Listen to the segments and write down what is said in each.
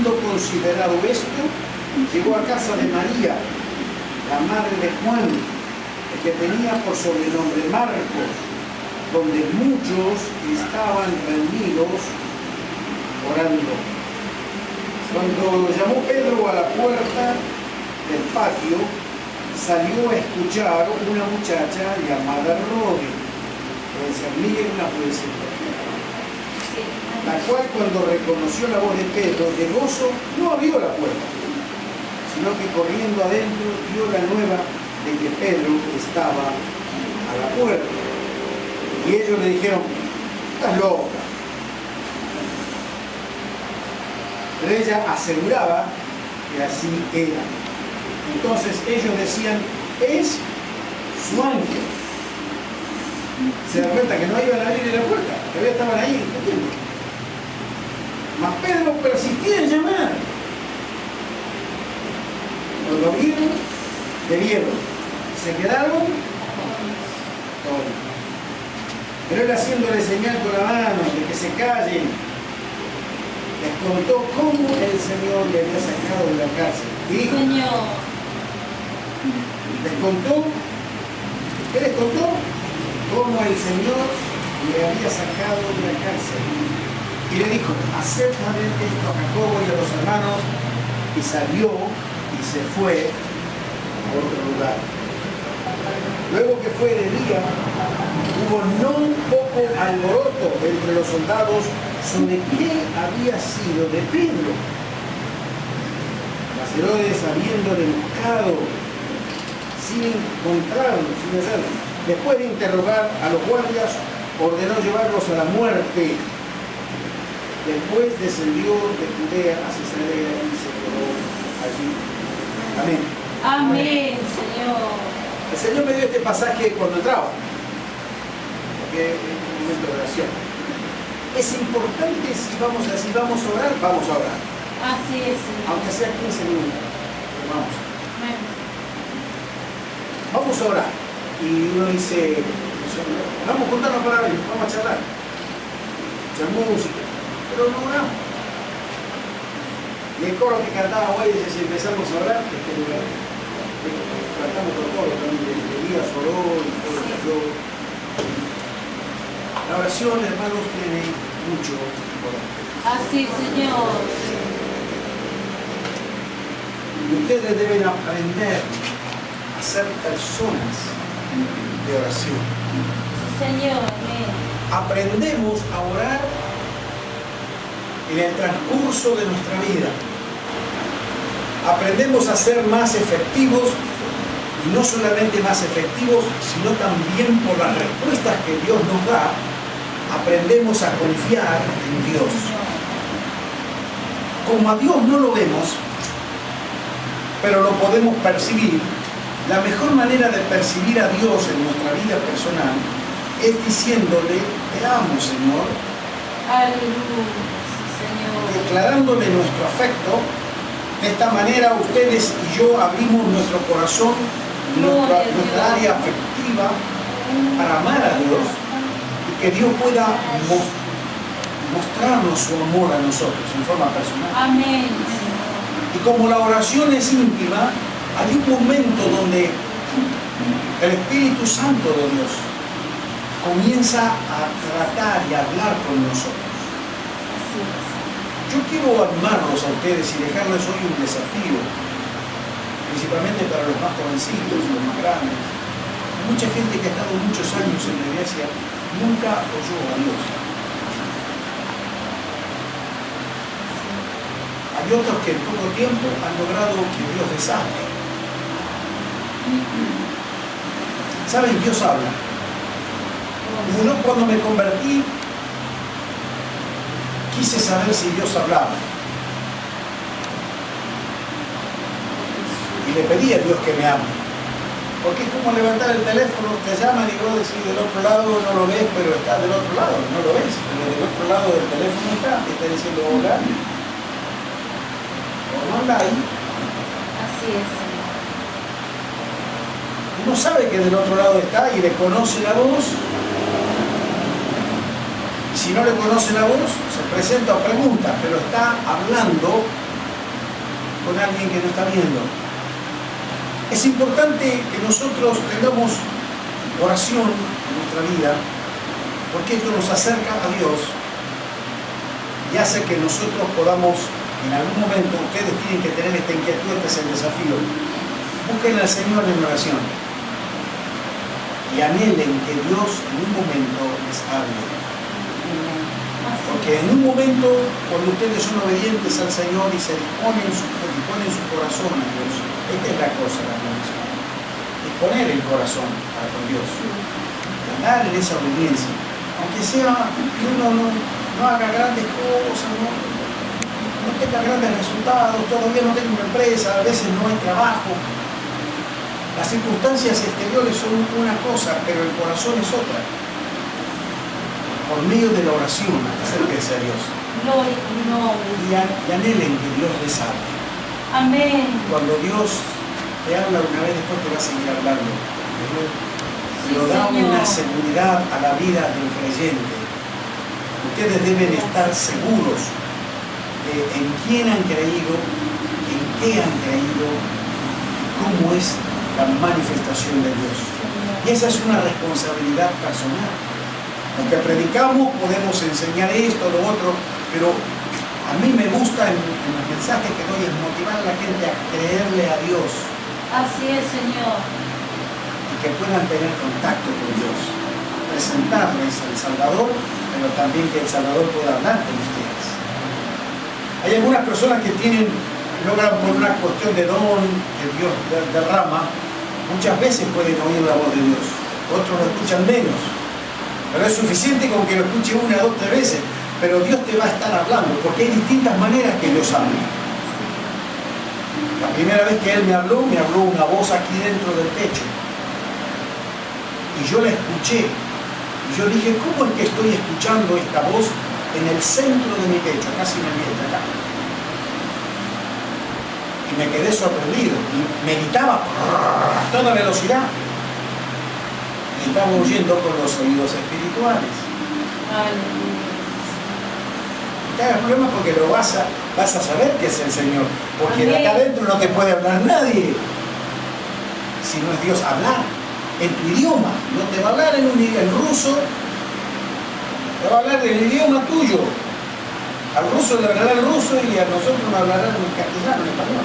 habiendo considerado esto, llegó a casa de María, la madre de Juan, el que tenía por sobrenombre Marcos, donde muchos estaban reunidos orando. Cuando llamó Pedro a la puerta del patio, salió a escuchar una muchacha llamada Rode, puede ser Mirna, puede ser cualquiera, la cual cuando reconoció la voz de Pedro de gozo no abrió la puerta, sino que corriendo adentro dio la nueva de que Pedro estaba a la puerta. Y ellos le dijeron: estás loca. Pero ella aseguraba que así era. Entonces ellos decían: es su ángel. Se dan cuenta que no iban a abrir la puerta, que todavía estaban ahí. Mas Pedro persistía en llamar. Cuando vieron, bebieron. Se quedaron todos. Pero él, haciéndole señal con la mano de que se callen, les contó cómo el Señor le había sacado de la cárcel. Y dijo: Señor. Les contó, ¿qué les contó? Cómo el Señor le había sacado de la cárcel. Y le dijo: haced saber esto a Jacobo y a los hermanos. Y salió y se fue a otro lugar. Luego que fue de día, hubo no un poco alboroto entre los soldados sobre qué había sido de Pedro. Mas Herodes, habiéndole buscado sin encontrarlo, sin hacerlo, después de interrogar a los guardias, ordenó llevarlos a la muerte. Después descendió de Judea a Cesarea y se quedó allí. Amén. Amén, Señor. El Señor me dio este pasaje cuando entraba, porque es un momento de oración. Es importante, si vamos a orar, vamos a orar. Así es, Señor. Aunque sea 15 minutos, pero vamos. Amén. Vamos a orar. Y uno dice: vamos a juntarnos para ver, vamos a charlar. Escuchar música, pero no oramos. Y el coro que cantaba hoy dice: si empezamos a orar, tratamos con todo, también Elías oró y todo cayó. La oración, hermanos, tiene mucho poder. Así, Señor. Y ustedes deben aprender a ser personas de oración. Señor, amén. Aprendemos a orar en el transcurso de nuestra vida. Aprendemos a ser más efectivos, y no solamente más efectivos, sino también por las respuestas que Dios nos da, aprendemos a confiar en Dios. Como a Dios no lo vemos, pero lo podemos percibir, la mejor manera de percibir a Dios en nuestra vida personal es diciéndole: te amo, Señor. Aleluya, sí, Señor. Declarándole nuestro afecto. De esta manera ustedes y yo abrimos nuestro corazón, nuestra área afectiva para amar a Dios, y que Dios pueda mostrarnos su amor a nosotros en forma personal. Amén. Y como la oración es íntima, hay un momento donde el Espíritu Santo de Dios comienza a tratar y a hablar con nosotros. Yo quiero animarlos a ustedes y dejarles hoy un desafío, principalmente para los más jovencitos y los más grandes. Hay mucha gente que ha estado muchos años en la iglesia, nunca oyó a Dios. Hay otros que en poco tiempo han logrado que Dios les hable. ¿Saben? Dios habla. Yo cuando me convertí, quise saber si Dios hablaba. Y le pedí a Dios que me hable. Porque es como levantar el teléfono, te llaman y vos decís del otro lado, no lo ves, pero está del otro lado, no lo ves, pero del otro lado del teléfono está diciendo hola. O no anda ahí. Así es, Señor. Uno sabe que del otro lado está y le conoce la voz. Si no le conoce la voz, se presenta o pregunta, pero está hablando con alguien que no está viendo. Es importante que nosotros tengamos oración en nuestra vida, porque esto nos acerca a Dios y hace que nosotros podamos, en algún momento, ustedes tienen que tener esta inquietud, este es el desafío. Busquen al Señor en oración y anhelen que Dios en un momento les hable. Porque en un momento, cuando ustedes son obedientes al Señor y se disponen su corazón a Dios, esta es la cosa, la oración. Disponer el corazón para con Dios. Andar en esa obediencia. Aunque sea que uno no haga grandes cosas, no tenga grandes resultados, todavía no tenga una empresa, a veces no hay trabajo. Las circunstancias exteriores son una cosa, pero el corazón es otra. Por medio de la oración, acérquense a Dios. Y anhelen que Dios les hable. Amén. Cuando Dios te habla una vez, después te va a seguir hablando. Pero da una seguridad a la vida del creyente. Ustedes deben estar seguros de en quién han creído, en qué han creído, cómo es la manifestación de Dios. Y esa es una responsabilidad personal. Aunque predicamos, podemos enseñar esto, lo otro, pero a mí me gusta en los mensajes que doy es motivar a la gente a creerle a Dios. Así es, Señor. Y que puedan tener contacto con Dios. Presentarles al Salvador, pero también que el Salvador pueda hablar con ustedes. Hay algunas personas que logran por una cuestión de don que Dios derrama, muchas veces pueden oír la voz de Dios. Otros lo escuchan menos. Pero es suficiente con que lo escuche una, dos, tres veces. Pero Dios te va a estar hablando, porque hay distintas maneras que Dios habla. La primera vez que Él me habló una voz aquí dentro del pecho. Y yo la escuché. Y yo dije, ¿cómo es que estoy escuchando esta voz en el centro de mi pecho, casi en el vientre acá? Y me quedé sorprendido. Y meditaba a toda velocidad. Y estaba oyendo con los oídos espirituales. No te hagas problema porque lo vas a saber que es el Señor. Porque de acá adentro no te puede hablar nadie. Si no es Dios, hablar en tu idioma. No te va a hablar en ruso, te va a hablar en el idioma tuyo. Al ruso le hablará el ruso y a nosotros nos hablarán en castellano, en español.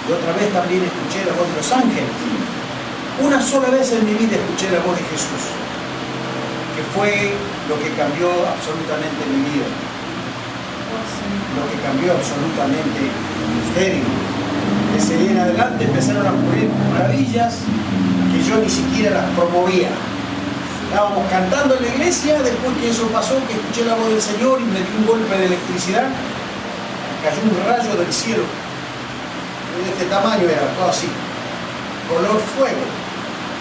Y otra vez también escuché la voz de los ángeles. Una sola vez en mi vida escuché la voz de Jesús, que fue lo que cambió absolutamente mi vida, lo que cambió absolutamente el ministerio. Desde ahí en adelante empezaron a ocurrir maravillas que yo ni siquiera las promovía. Estábamos cantando en la iglesia, después que eso pasó, que escuché la voz del Señor y me dio un golpe de electricidad, cayó un rayo del cielo, de este tamaño era, todo así, color fuego.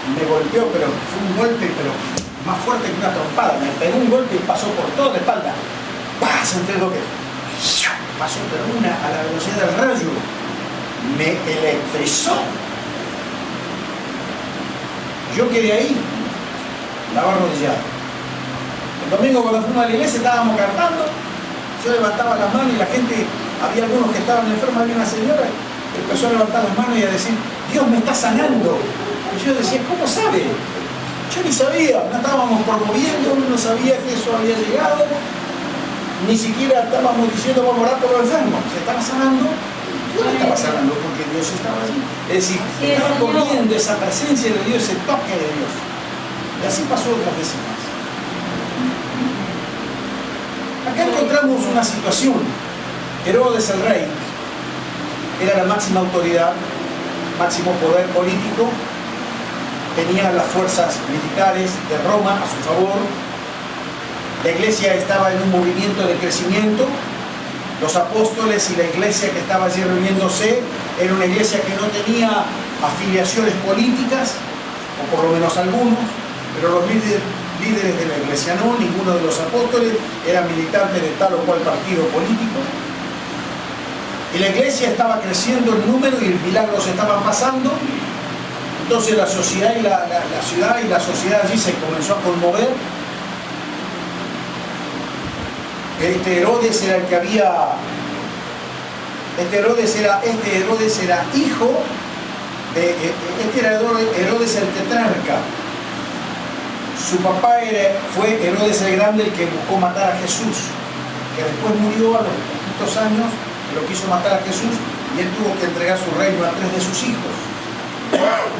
Me golpeó, pero fue un golpe más fuerte que una trompada. Me pegó un golpe y pasó por toda la espalda. ¡Pah! Sentí lo que pasó, pero a la velocidad del rayo me electrizó. Yo quedé ahí, estaba arrodillado. El domingo cuando fuimos a la iglesia estábamos cantando, yo levantaba las manos y la gente, había algunos que estaban enfermos, había una señora que empezó a levantar las manos y a decir, Dios me está sanando. Y yo decía, ¿cómo sabe? Yo ni sabía, no estábamos promoviendo, no sabía que eso había llegado, ni siquiera estábamos diciendo vamos a orar por los enfermos. Se estaba sanando, Dios estaba sanando porque Dios estaba allí. Es decir, estaba corriendo esa presencia de Dios, ese toque de Dios. Y así pasó otras veces más. Acá encontramos una situación. Herodes el rey era la máxima autoridad, máximo poder político. Tenía las fuerzas militares de Roma a su favor. La iglesia estaba en un movimiento de crecimiento. Los apóstoles y la iglesia que estaba allí reuniéndose era una iglesia que no tenía afiliaciones políticas, o por lo menos algunos, pero los líderes de la iglesia no, ninguno de los apóstoles era militante de tal o cual partido político. Y la iglesia estaba creciendo en número y milagros estaban pasando. Entonces la sociedad y la ciudad y la sociedad allí se comenzó a conmover. Este Herodes era el que había Este Herodes era hijo de... Este era Herodes el tetrarca. Su papá fue Herodes el Grande, el que buscó matar a Jesús, que después murió a los poquitos años, pero quiso matar a Jesús y él tuvo que entregar su reino a 3 de sus hijos.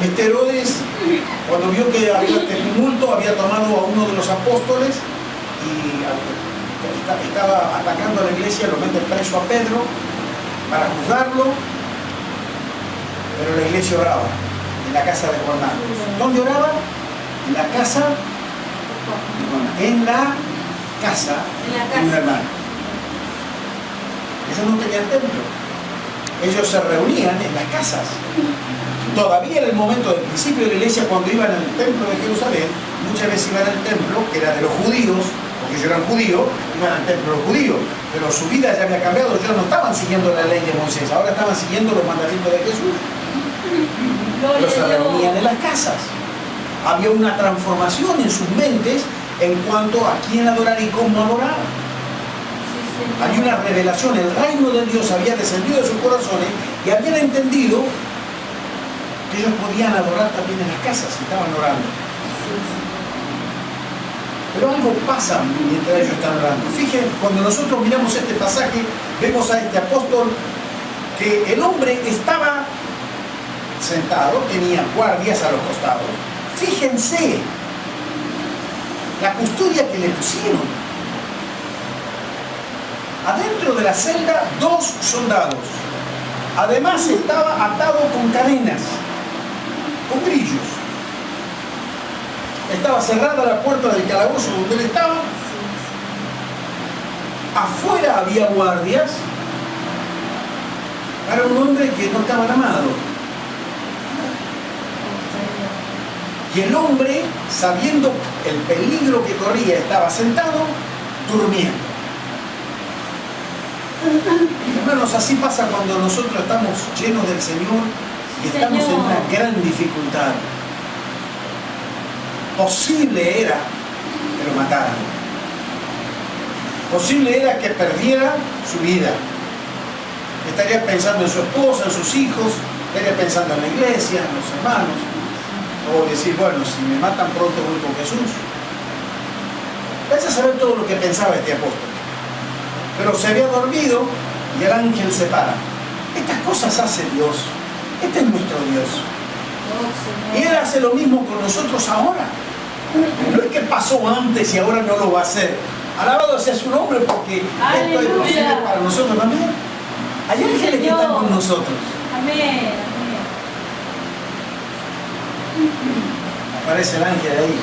Este Herodes, cuando vio que había este tumulto, había tomado a uno de los apóstoles y estaba atacando a la iglesia, lo mete preso a Pedro para juzgarlo, pero la iglesia oraba en la casa de Juan Marcos. ¿Dónde oraba? En la casa de Juan Marcos. En la casa de un hermano. Ellos no tenían templo. Ellos se reunían en las casas. Todavía en el momento del principio de la iglesia, cuando iban al templo de Jerusalén, muchas veces iban al templo, que era de los judíos, porque ellos eran judíos, iban al templo de los judíos, pero su vida ya había cambiado. Ellos no estaban siguiendo la ley de Moisés, ahora estaban siguiendo los mandamientos de Jesús. Pero se reunían en las casas. Había una transformación en sus mentes en cuanto a quién adorar y cómo adorar. Había una revelación, el reino de Dios había descendido de sus corazones y habían entendido que ellos podían adorar también en las casas y estaban orando. Pero algo pasa mientras ellos están orando. Fíjense, cuando nosotros miramos este pasaje, vemos a este apóstol que el hombre estaba sentado, tenía guardias a los costados. Fíjense la custodia que le pusieron. Adentro de la celda, 2 soldados. Además estaba atado con cadenas, con grillos. Estaba cerrada la puerta del calabozo donde él estaba. Afuera había guardias. Era un hombre que no estaba armado. Y el hombre, sabiendo el peligro que corría, estaba sentado, durmiendo. Hermanos, así pasa cuando nosotros estamos llenos del Señor y estamos en una gran dificultad. Posible era que lo mataran. Posible era que perdiera su vida. Estaría pensando en su esposa, en sus hijos, estaría pensando en la iglesia, en los hermanos. O decir, bueno, si me matan pronto voy con Jesús. Vaya a saber todo lo que pensaba este apóstol. Pero se había dormido y el ángel se para. Estas cosas hace Dios. Este es nuestro Dios. Y Él hace lo mismo con nosotros ahora. No es que pasó antes y ahora no lo va a hacer. Alabado sea su nombre, porque esto es posible para nosotros también. Hay ángeles que están con nosotros. Amén. Aparece el ángel ahí.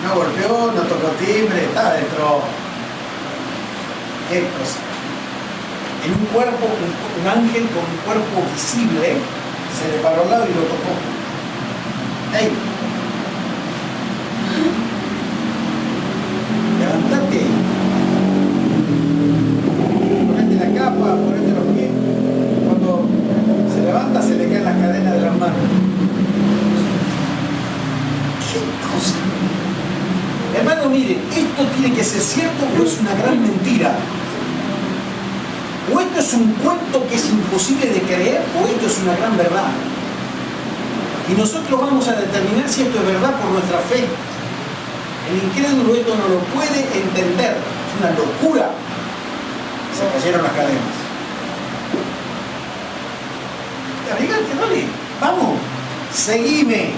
No golpeó, no tocó timbre, está dentro. ¿Qué cosa? En un cuerpo, un ángel con un cuerpo visible, se le paró al lado y lo tocó. ¡Ey! Levantate. Ponete la capa, ponete los pies. Cuando se levanta se le caen las cadenas de las manos. ¿Qué cosa? Hermano, mire, ¿esto tiene que ser cierto o es una gran mentira? ¿O esto es un cuento que es imposible de creer o esto es una gran verdad? Y nosotros vamos a determinar si esto es verdad por nuestra fe. El incrédulo esto no lo puede entender. Es una locura. Se cayeron las cadenas. Arrigate, dale. Vamos. Seguime.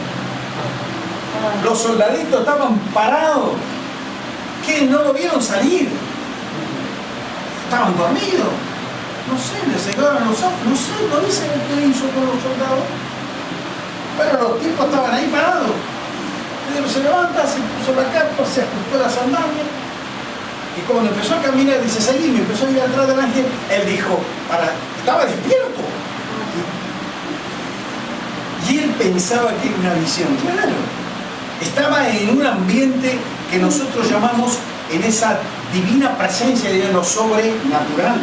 Los soldaditos estaban parados. ¿Qué? ¿No lo vieron salir? ¿Estaban dormidos? No sé, les cegaron los ojos. No sé, no dicen qué hizo con los soldados. Pero los tipos estaban ahí parados. Pedro se levanta, se puso la capa, se ajustó la sandalia. Y cuando empezó a caminar, dice, seguime, empezó a ir atrás del ángel. Él dijo, estaba despierto. Y él pensaba que era una visión. Claro. Estaba en un ambiente que nosotros llamamos, en esa divina presencia de lo sobrenatural.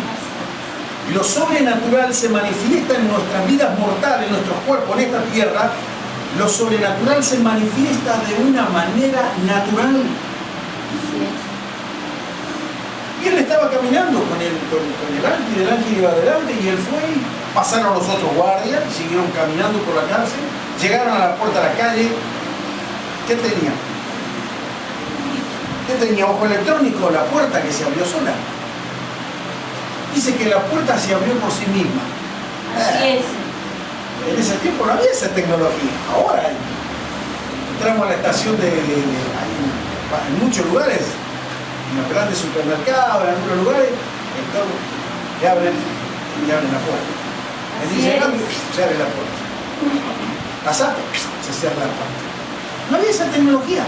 Y lo sobrenatural se manifiesta en nuestras vidas mortales, en nuestros cuerpos, en esta tierra. Lo sobrenatural se manifiesta de una manera natural. Y él estaba estaba caminando con el ángel iba adelante y él fue, pasaron los otros guardias, siguieron caminando por la cárcel, llegaron a la puerta de la calle. ¿Qué tenía? ¿Qué tenía? Ojo electrónico, la puerta que se abrió sola. Dice que la puerta se abrió por sí misma. Así es. En ese tiempo no había esa tecnología. Ahora hay. Entramos a la estación en muchos lugares, en los grandes supermercados, en algunos lugares, le abren la puerta. Venís llegando, se abre la puerta. Pasaste, se cierra la puerta. No había esa tecnología.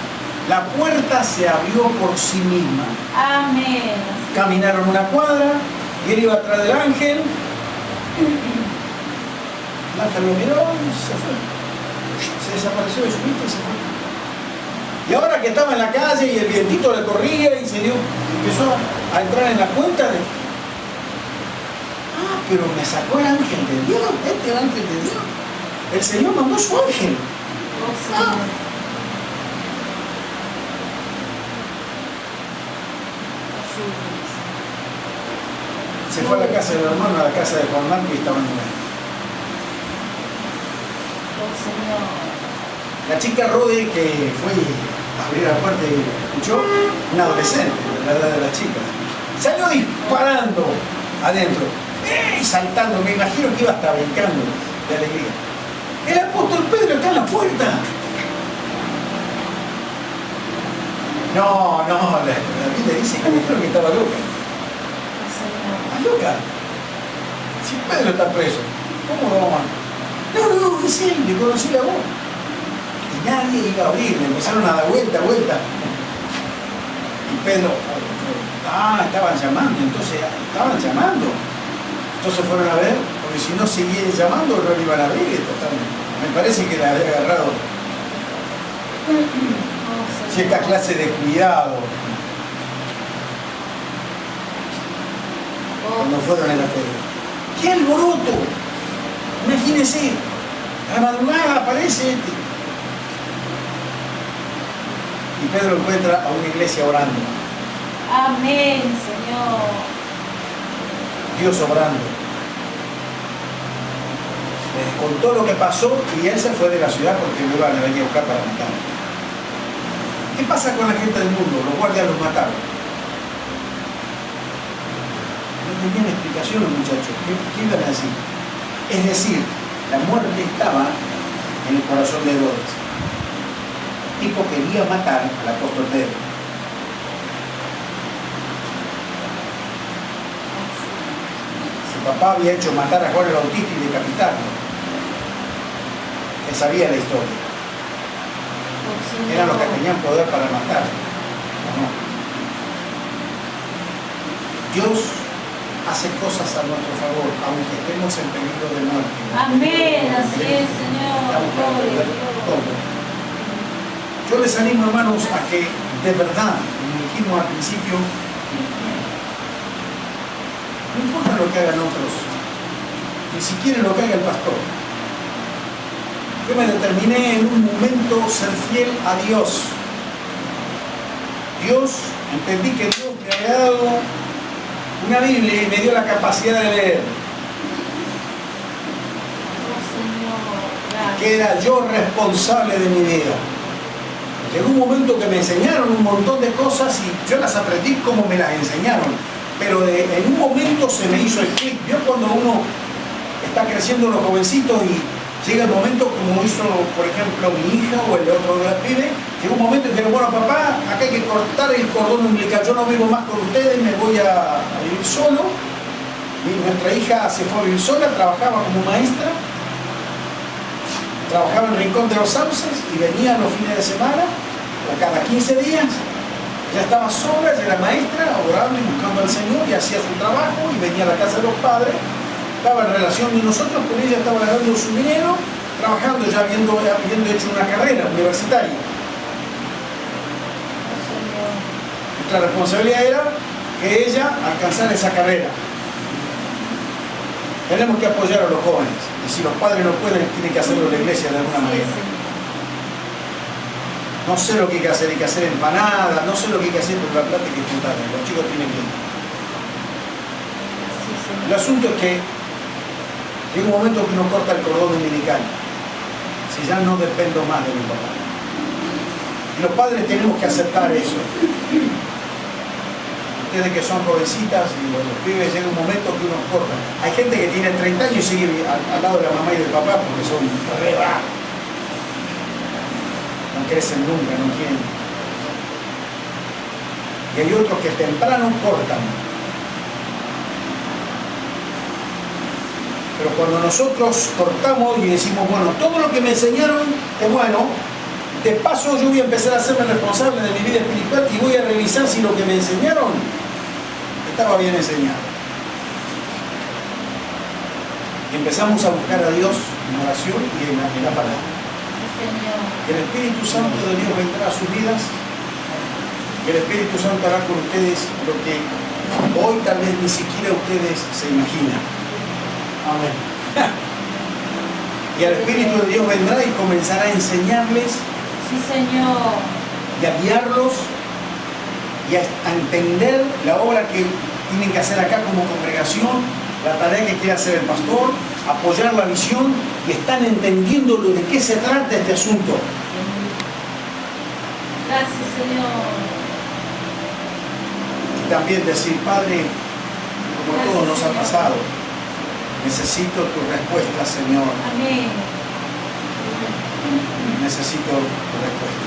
La puerta se abrió por sí misma. Amén. Caminaron una cuadra y él iba atrás del ángel. El ángel lo miró y se fue. Se desapareció de su vista y se fue. Y ahora que estaba en la calle y el vientito le corría y empezó a entrar en la cuenta de... Ah, pero me sacó el ángel de Dios. Este es el ángel de Dios. El Señor mandó su ángel. Ah. Se fue a la casa del hermano, a la casa de Juan Marco y estaban en él. La chica Rode que fue a abrir la puerta y escuchó, una adolescente, la edad de las chicas, salió disparando adentro, saltando, me imagino que iba hasta brincando de alegría. El apóstol Pedro está en la puerta. No, la Biblia dice que me dijeron que estaba loca. ¿Estás loca? Si Pedro está preso, ¿cómo lo vamos a...? No, es él, le conocí la voz. Y nadie iba a abrir, le empezaron a dar vuelta. Y Pedro, estaban llamando, entonces fueron a ver, porque si no seguían llamando no le iban a abrir. Me parece que le había agarrado cierta clase de cuidado cuando fueron a la Pedro. ¡Qué alboroto! Imagínense, a la madrugada aparece este. Y Pedro encuentra a una iglesia orando. Amén, Señor. Dios obrando. Les contó lo que pasó y él se fue de la ciudad porque lo iban a venir a buscar para matar. ¿Qué pasa con la gente del mundo? Los guardias los mataron. No tenían explicación los muchachos. ¿Qué iban a decir? Es decir, la muerte estaba en el corazón de Herodes. El tipo quería matar al apóstol Pedro. Su papá había hecho matar a Juan el Bautista y decapitarlo. Él sabía la historia. Eran los que tenían poder para matar. No. Dios hace cosas a nuestro favor, aunque estemos en peligro de muerte. Amén, así es, Señor. Yo les animo, hermanos, a que de verdad, como dijimos al principio, no importa lo que hagan otros, ni siquiera lo que haga el pastor. Yo me determiné en un momento ser fiel a Dios. Entendí que Dios me había dado una Biblia y me dio la capacidad de leer. Que era yo responsable de mi vida. Llegó un momento que me enseñaron un montón de cosas y yo las aprendí como me las enseñaron. Pero en un momento se me hizo el clic. Yo cuando uno está creciendo los jovencitos y llega el momento, como hizo, por ejemplo, mi hija o el otro de las pibes, llega un momento en que, bueno, papá, acá hay que cortar el cordón umbilical, yo no vivo más con ustedes, me voy a vivir solo. Y nuestra hija se fue a vivir sola, trabajaba como maestra, trabajaba en Rincón de los Sauces y venía los fines de semana, o cada 15 días. Ella estaba sola, ella era maestra, orando y buscando al Señor y hacía su trabajo y venía a la casa de los padres. Estaba en relación de nosotros, con ella estaba ganando su dinero, trabajando ya habiendo hecho una carrera universitaria. Nuestra responsabilidad era que ella alcanzara esa carrera. Tenemos que apoyar a los jóvenes, y si los padres no pueden, tienen que hacerlo la iglesia de alguna manera. No sé lo que hay que hacer empanadas, no sé lo que hay que hacer, pero la plata hay que juntar, los chicos tienen que ir. El Señor. asunto es que llega un momento que uno corta el cordón umbilical. Si ya no dependo más de mi papá. Y los padres tenemos que aceptar eso. Ustedes que son jovencitas y los pibes, llega un momento que uno corta. Hay gente que tiene 30 años y sigue al lado de la mamá y del papá porque son re bravos. No crecen nunca, no quieren. Y hay otros que temprano cortan. Pero cuando nosotros cortamos y decimos, bueno, todo lo que me enseñaron es bueno, de paso yo voy a empezar a hacerme responsable de mi vida espiritual y voy a revisar si lo que me enseñaron estaba bien enseñado. Y empezamos a buscar a Dios en oración y en la palabra. Señor. El Espíritu Santo de Dios vendrá a sus vidas. El Espíritu Santo hará con ustedes lo que hoy tal vez ni siquiera ustedes se imaginan. Amén. Y el Espíritu de Dios vendrá y comenzará a enseñarles Sí, Señor. y a guiarlos y a entender la obra que tienen que hacer acá como congregación, la tarea que quiere hacer el pastor, apoyar la visión y están entendiendo de qué se trata este asunto. Gracias, Señor. Y también decir, Padre, como a todos nos ha pasado, necesito tu respuesta, Señor. Amén. Necesito tu respuesta.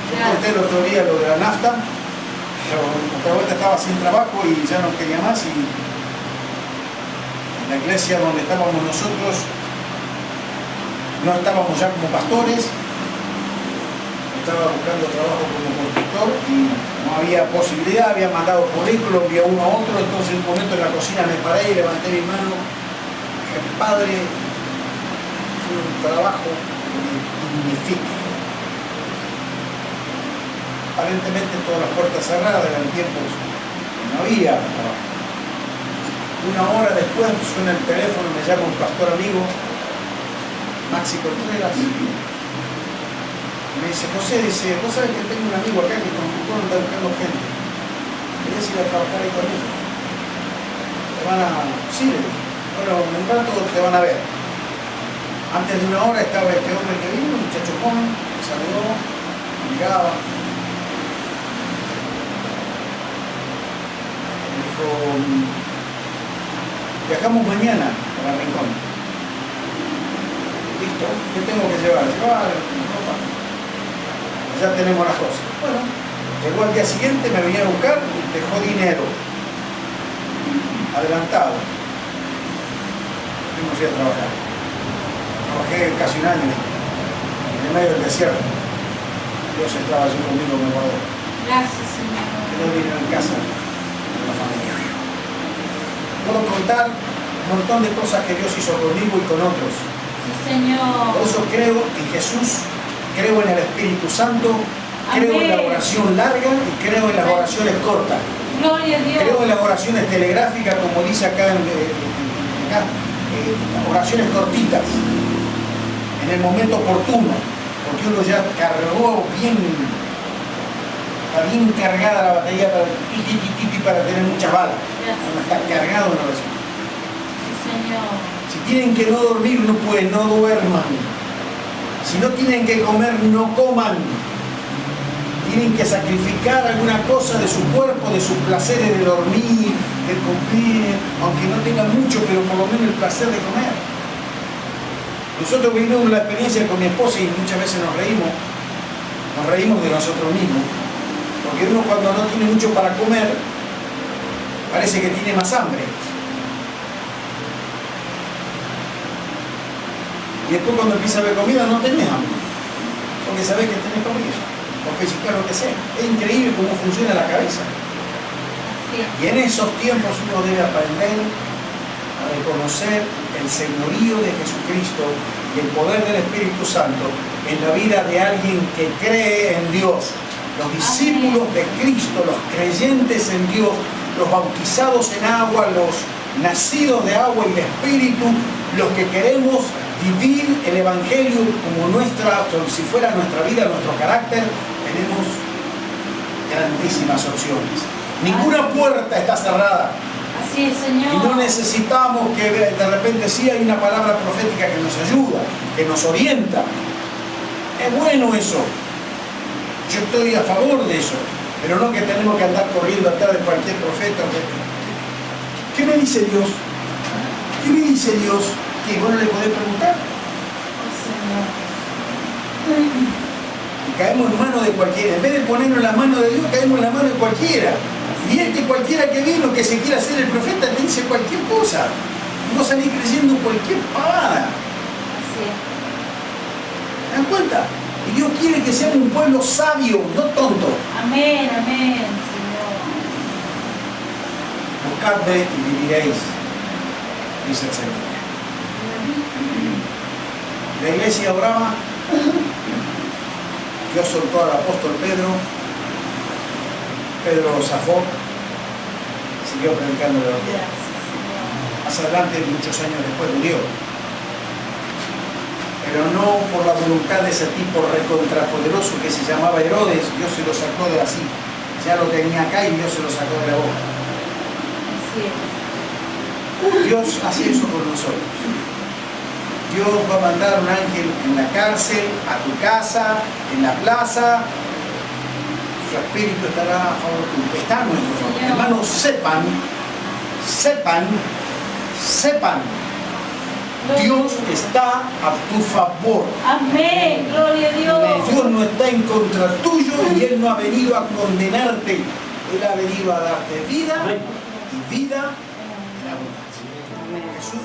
Yo Gracias. conté el otro día lo de la nafta, pero otra vuelta estaba sin trabajo y ya no quería más, y en la iglesia donde estábamos nosotros no estábamos ya como pastores, estaba buscando trabajo como constructor y no había posibilidad, había mandado currículum, envié uno a otro, entonces en un momento en la cocina me paré y levanté mi mano y dije, Padre, quiero un trabajo que me dignifique. Aparentemente todas las puertas cerradas, eran tiempos que no había trabajo. Una hora después suena el teléfono, me llama un pastor amigo, Maxi Contreras, y me dice, José, dice, vos sabés que tengo un amigo acá que con tu anda buscando gente. ¿Querés ir a trabajar ahí conmigo? Te van a... Sí, bueno, en un rato te van a ver. Antes de una hora estaba este hombre que vino, un muchacho joven, me saludó, me miraba. Me dijo, viajamos mañana para Rincón. Listo, ¿qué tengo que llevar? Llevar ropa. Ya tenemos las cosas. Bueno, llegó al día siguiente, me venía a buscar y dejó dinero adelantado. Y me fui a trabajar. Trabajé casi un año en el medio del desierto. Dios estaba allí conmigo, me guardó. Gracias, Señor. Quedó dinero en casa de la familia. Puedo contar un montón de cosas que Dios hizo conmigo y con otros. Sí, Señor. Por eso creo en Jesús, creo en el Espíritu Santo, creo en la oración larga y creo en las oraciones cortas. Gloria a Dios. Creo en las oraciones telegráficas, como dice acá, oraciones cortitas, en el momento oportuno, porque uno ya cargó bien, está bien cargada la batería para tener muchas balas. Uno está cargado en la oración. Sí, Señor. Si tienen que no dormir, no pueden, no duerman. Si no tienen que comer, no coman. Tienen que sacrificar alguna cosa de su cuerpo, de sus placeres de dormir, de comer, aunque no tengan mucho, pero por lo menos el placer de comer. Nosotros vivimos la experiencia con mi esposa y muchas veces nos reímos de nosotros mismos, porque uno cuando no tiene mucho para comer, parece que tiene más hambre. Y después cuando empieza a haber comida no tenés hambre, porque sabés que tenés comida, porque si claro que sea. Es increíble cómo funciona la cabeza. Sí. Y en esos tiempos uno debe aprender a reconocer el señorío de Jesucristo y el poder del Espíritu Santo en la vida de alguien que cree en Dios. Los discípulos de Cristo, los creyentes en Dios, los bautizados en agua, los nacidos de agua y de Espíritu, los que queremos vivir el Evangelio como si fuera nuestra vida, nuestro carácter, tenemos grandísimas opciones. Ninguna puerta está cerrada. Así Así es, Señor. Y no necesitamos que de repente sí hay una palabra profética que nos ayuda, que nos orienta. Es bueno eso. Yo estoy a favor de eso. Pero no que tenemos que andar corriendo atrás de cualquier profeta. ¿Qué me dice Dios? ¿Qué me dice Dios? Que vos no le podés preguntar. Y caemos en manos de cualquiera. En vez de ponernos en la mano de Dios, caemos en la mano de cualquiera. Y cualquiera que vino, que se quiera hacer el profeta, te dice cualquier cosa. Y vos salís creyendo cualquier pavada. ¿Se dan cuenta? Y Dios quiere que seamos un pueblo sabio, no tonto. Amén, amén, Señor. Buscadme y viviréis, dice el Señor. La iglesia oraba, Dios soltó al apóstol Pedro, Pedro zafó, siguió predicando el evangelio. Más adelante, muchos años después, murió. Pero no por la voluntad de ese tipo recontrapoderoso que se llamaba Herodes. Dios se lo sacó de así. Ya lo tenía acá y Dios se lo sacó de la boca. Dios hace eso con nosotros. Dios va a mandar un ángel en la cárcel, a tu casa, en la plaza. Su espíritu estará a favor tuyo. Está a nuestro favor. Hermanos, sepan. Dios está a tu favor. Amén, gloria a Dios. Dios no está en contra tuyo y Él no ha venido a condenarte. Él ha venido a darte vida y vida en abundancia. Jesús